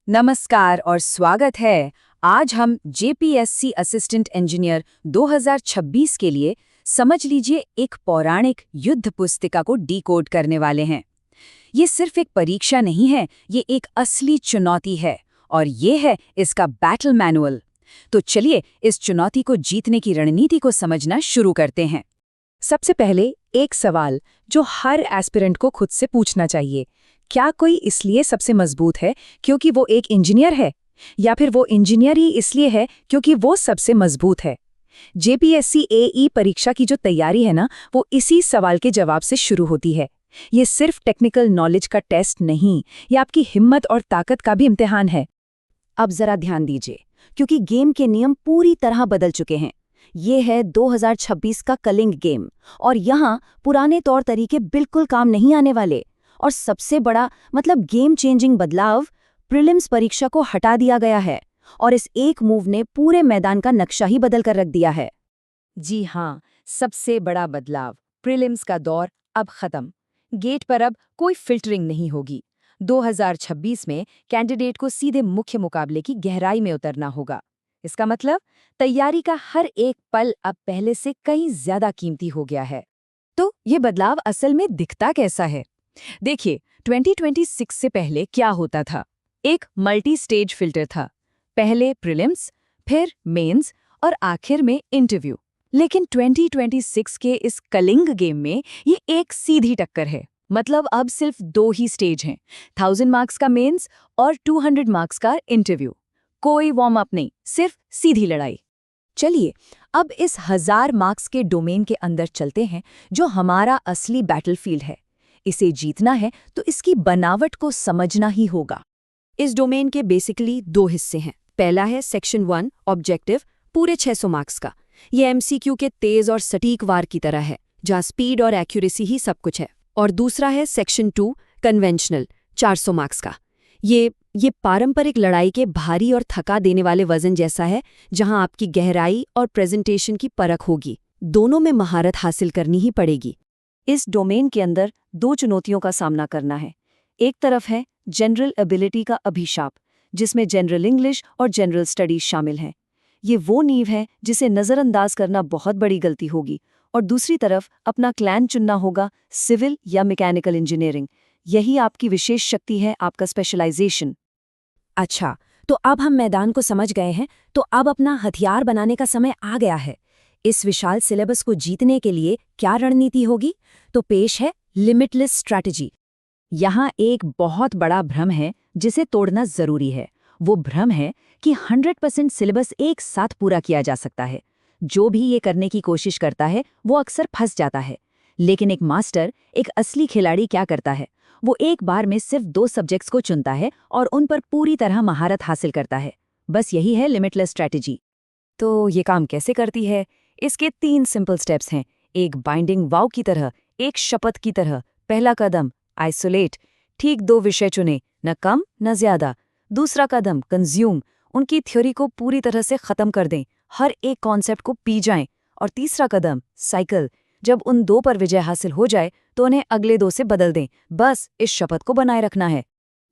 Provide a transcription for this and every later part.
नमस्कार और स्वागत है। आज हम जेपीएससी असिस्टेंट इंजीनियर 2026 के लिए समझ लीजिए एक पौराणिक युद्ध पुस्तिका को डिकोड करने वाले हैं। ये सिर्फ एक परीक्षा नहीं है, ये एक असली चुनौती है और ये है इसका बैटल मैनुअल। तो चलिए इस चुनौती को जीतने की रणनीति को समझना शुरू करते हैं। सबसे पहले एक सवाल जो हर एस्पिरेंट को खुद से पूछना चाहिए, क्या कोई इसलिए सबसे मजबूत है क्योंकि वो एक इंजीनियर है, या फिर वो इंजीनियर ही इसलिए है क्योंकि वो सबसे मजबूत है? जेपीएससी एई परीक्षा की जो तैयारी है ना, वो इसी सवाल के जवाब से शुरू होती है। ये सिर्फ टेक्निकल नॉलेज का टेस्ट नहीं, ये आपकी हिम्मत और ताकत का भी इम्तिहान है। अब जरा ध्यान दीजिए, क्योंकि गेम के नियम पूरी तरह बदल चुके हैं। ये है 2026 का कलिंग गेम, और यहाँ पुराने तौर तरीके बिल्कुल काम नहीं आने वाले। और सबसे बड़ा गेम चेंजिंग बदलाव, प्रीलिम्स परीक्षा को हटा दिया गया है और इस एक मूव ने पूरे मैदान का नक्शा ही बदल कर रख दिया है। जी हाँ, सबसे बड़ा बदलाव, प्रीलिम्स का दौर अब खत्म। गेट पर अब कोई फिल्टरिंग नहीं होगी। 2026 में कैंडिडेट को सीधे मुख्य मुकाबले की गहराई में उतरना होगा। इसका मतलब तैयारी का हर एक पल अब पहले से कहीं ज्यादा कीमती हो गया है। तो ये बदलाव असल में दिखता कैसा है? देखिए, 2026 से पहले क्या होता था? एक मल्टी स्टेज फिल्टर था। पहले प्रीलिम्स, फिर मेंस और आखिर में इंटरव्यू। लेकिन 2026 के इस कलिंग गेम में ये एक सीधी टक्कर है। मतलब अब सिर्फ 2 ही स्टेज हैं, 1000 मार्क्स का मेंस और 200 मार्क्स का इंटरव्यू। कोई वार्म अप नहीं, सिर्फ सीधी लड़ाई। चलिए अब इस 1000 मार्क्स के डोमेन के अंदर चलते हैं, जो हमारा असली बैटलफील्ड है। इसे जीतना है तो इसकी बनावट को समझना ही होगा। इस डोमेन के बेसिकली 2 हिस्से हैं। पहला है सेक्शन 1 ऑब्जेक्टिव, पूरे 600 मार्क्स का। ये एमसीक्यू के तेज और सटीक वार की तरह है, जहाँ स्पीड और एक्यूरेसी ही सब कुछ है। और दूसरा है सेक्शन 2 कन्वेंशनल, 400 मार्क्स का। ये पारंपरिक लड़ाई के भारी और थका देने वाले वजन जैसा है, जहां आपकी गहराई और प्रेजेंटेशन की परख होगी। दोनों में महारत हासिल करनी ही पड़ेगी। इस डोमेन के अंदर 2 चुनौतियों का सामना करना है। एक तरफ है जनरल एबिलिटी का अभिशाप, जिसमें जनरल इंग्लिश और जनरल स्टडीज शामिल हैं। ये वो नींव है जिसे नज़रअंदाज करना बहुत बड़ी गलती होगी। और दूसरी तरफ अपना क्लैन चुनना होगा, सिविल या मैकेनिकल इंजीनियरिंग। यही आपकी विशेष शक्ति है, आपका स्पेशलाइजेशन। अच्छा, तो अब हम मैदान को समझ गए हैं, तो अब अपना हथियार बनाने का समय आ गया है। इस विशाल सिलेबस को जीतने के लिए क्या रणनीति होगी? तो पेश है लिमिटलेस स्ट्रैटेजी। यहाँ एक बहुत बड़ा भ्रम है जिसे तोड़ना जरूरी है। वो भ्रम है कि 100% सिलेबस एक साथ पूरा किया जा सकता है। जो भी ये करने की कोशिश करता है वो अक्सर फंस जाता है। लेकिन एक मास्टर, एक असली खिलाड़ी क्या करता है? वो एक बार में सिर्फ 2 सब्जेक्ट्स को चुनता है और उन पर पूरी तरह महारत हासिल करता है। बस यही है लिमिटलेस स्ट्रैटेजी। तो ये काम कैसे करती है? इसके 3 सिंपल स्टेप्स हैं। एक बाइंडिंग वाव की तरह, एक शपथ की तरह। पहला कदम आइसोलेट, ठीक 2 विषय चुने, न कम न ज्यादा। दूसरा कदम कंज्यूम, उनकी थ्योरी को पूरी तरह से खत्म कर दें, हर एक कॉन्सेप्ट को पी जाएं। और तीसरा कदम साइकिल, जब उन 2 पर विजय हासिल हो जाए तो उन्हें अगले 2 से बदल दें। बस इस शपथ को बनाए रखना है।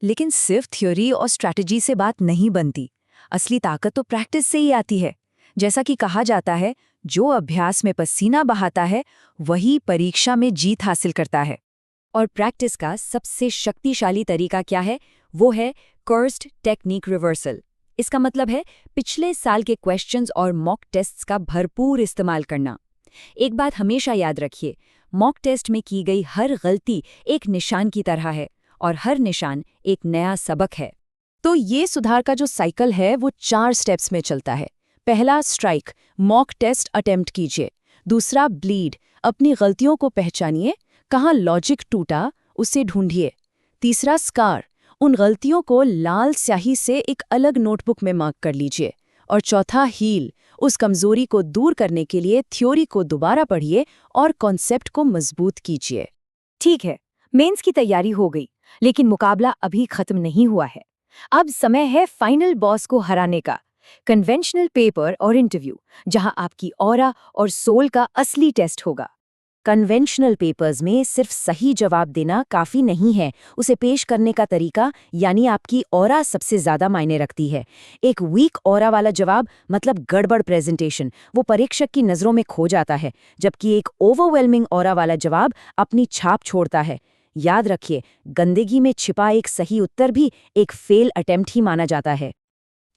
लेकिन सिर्फ थ्योरी और स्ट्रैटेजी से बात नहीं बनती। असली ताकत तो प्रैक्टिस से ही आती है। जैसा कि कहा जाता है, जो अभ्यास में पसीना बहाता है वही परीक्षा में जीत हासिल करता है। और प्रैक्टिस का सबसे शक्तिशाली तरीका क्या है? वो है कर्स्ड टेक्निक रिवर्सल। इसका मतलब है पिछले साल के क्वेश्चंस और मॉक टेस्ट्स का भरपूर इस्तेमाल करना। एक बात हमेशा याद रखिए, मॉक टेस्ट में की गई हर गलती एक निशान की तरह है और हर निशान एक नया सबक है। तो ये सुधार का जो साइकिल है वो 4 स्टेप्स में चलता है। पहला स्ट्राइक, मॉक टेस्ट अटेम्प्ट कीजिए। दूसरा ब्लीड, अपनी गलतियों को पहचानिए, कहाँ लॉजिक टूटा उसे ढूंढिए। तीसरा स्कार, उन गलतियों को लाल स्याही से एक अलग नोटबुक में मार्क कर लीजिए। और चौथा हील, उस कमजोरी को दूर करने के लिए थ्योरी को दोबारा पढ़िए और कॉन्सेप्ट को मजबूत कीजिए। ठीक है, मेंस की तैयारी हो गई, लेकिन मुकाबला अभी खत्म नहीं हुआ है। अब समय है फाइनल बॉस को हराने का। कन्वेंशनल पेपर और इंटरव्यू, जहां आपकी ऑरा और सोल का असली टेस्ट होगा। कन्वेंशनल पेपर्स में सिर्फ सही जवाब देना काफ़ी नहीं है, उसे पेश करने का तरीका यानी आपकी ऑरा सबसे ज़्यादा मायने रखती है। एक वीक ऑरा वाला जवाब मतलब गड़बड़ प्रेजेंटेशन, वो परीक्षक की नज़रों में खो जाता है, जबकि एक ओवरवेलमिंग ऑरा वाला जवाब अपनी छाप छोड़ता है। याद रखिए, गंदगी में छिपा एक सही उत्तर भी एक फेल अटेम्प्ट ही माना जाता है।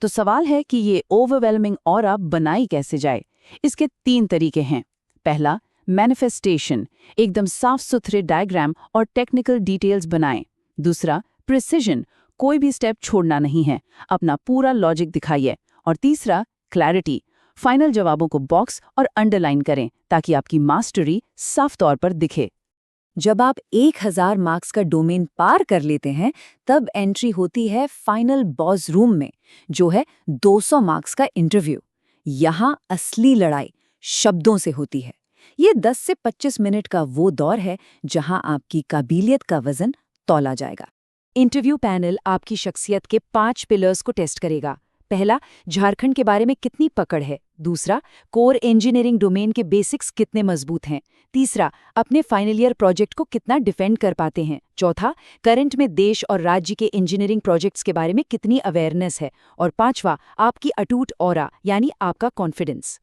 तो सवाल है कि ये ओवरवेलमिंग ऑरा बनाई कैसे जाए। इसके 3 तरीके हैं। पहला, मैनिफेस्टेशन, एकदम साफ सुथरे डायग्राम और टेक्निकल डिटेल्स बनाएं। दूसरा, प्रिसिजन, कोई भी स्टेप छोड़ना नहीं है, अपना पूरा लॉजिक दिखाइए। और तीसरा, क्लैरिटी, फाइनल जवाबों को बॉक्स और अंडरलाइन करें ताकि आपकी मास्टरी साफ तौर पर दिखे। जब आप 1000 मार्क्स का डोमेन पार कर लेते हैं, तब एंट्री होती है फाइनल बॉस रूम में, जो है 200 मार्क्स का इंटरव्यू। यहाँ असली लड़ाई शब्दों से होती है। ये 10 से 25 मिनट का वो दौर है जहां आपकी काबिलियत का वजन तौला जाएगा। इंटरव्यू पैनल आपकी शख्सियत के 5 पिलर्स को टेस्ट करेगा। पहला, झारखंड के बारे में कितनी पकड़ है। दूसरा, कोर इंजीनियरिंग डोमेन के बेसिक्स कितने मजबूत हैं। तीसरा, अपने फाइनल ईयर प्रोजेक्ट को कितना डिफेंड कर पाते हैं। चौथा, करंट में देश और राज्य के इंजीनियरिंग प्रोजेक्ट्स के बारे में कितनी अवेयरनेस है। और पांचवा, आपकी अटूट ऑरा यानी आपका कॉन्फिडेंस।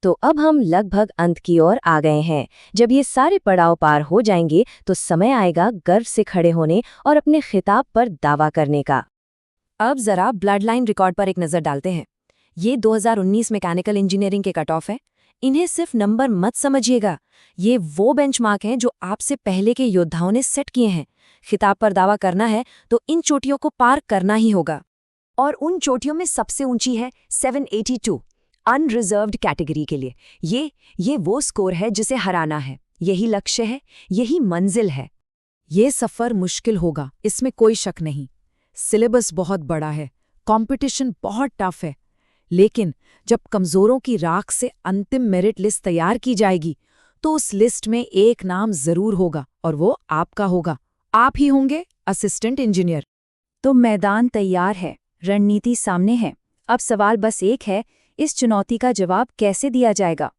तो अब हम लगभग अंत की ओर आ गए हैं। जब ये सारे पड़ाव पार हो जाएंगे तो समय आएगा गर्व से खड़े होने और अपने खिताब पर दावा करने का। अब जरा ब्लड लाइन रिकॉर्ड पर एक नज़र डालते हैं। ये 2019 मैकेनिकल इंजीनियरिंग के कट ऑफ है। इन्हें सिर्फ नंबर मत समझिएगा, ये वो बेंचमार्क हैं जो आपसे पहले के योद्धाओं ने सेट किए हैं। खिताब पर दावा करना है तो इन चोटियों को पार करना ही होगा। और उन चोटियों में सबसे ऊंची है 782 अनरिजर्व्ड कैटेगरी के लिए। ये वो स्कोर है जिसे हराना है। यही लक्ष्य है, यही मंजिल है। ये सफ़र मुश्किल होगा, इसमें कोई शक नहीं। सिलेबस बहुत बड़ा है, कंपटीशन बहुत टफ है, लेकिन जब कमज़ोरों की राख से अंतिम मेरिट लिस्ट तैयार की जाएगी तो उस लिस्ट में एक नाम ज़रूर होगा और वो आपका होगा। आप ही होंगे असिस्टेंट इंजीनियर। तो मैदान तैयार है, रणनीति सामने है। अब सवाल बस एक है, इस चुनौती का जवाब कैसे दिया जाएगा।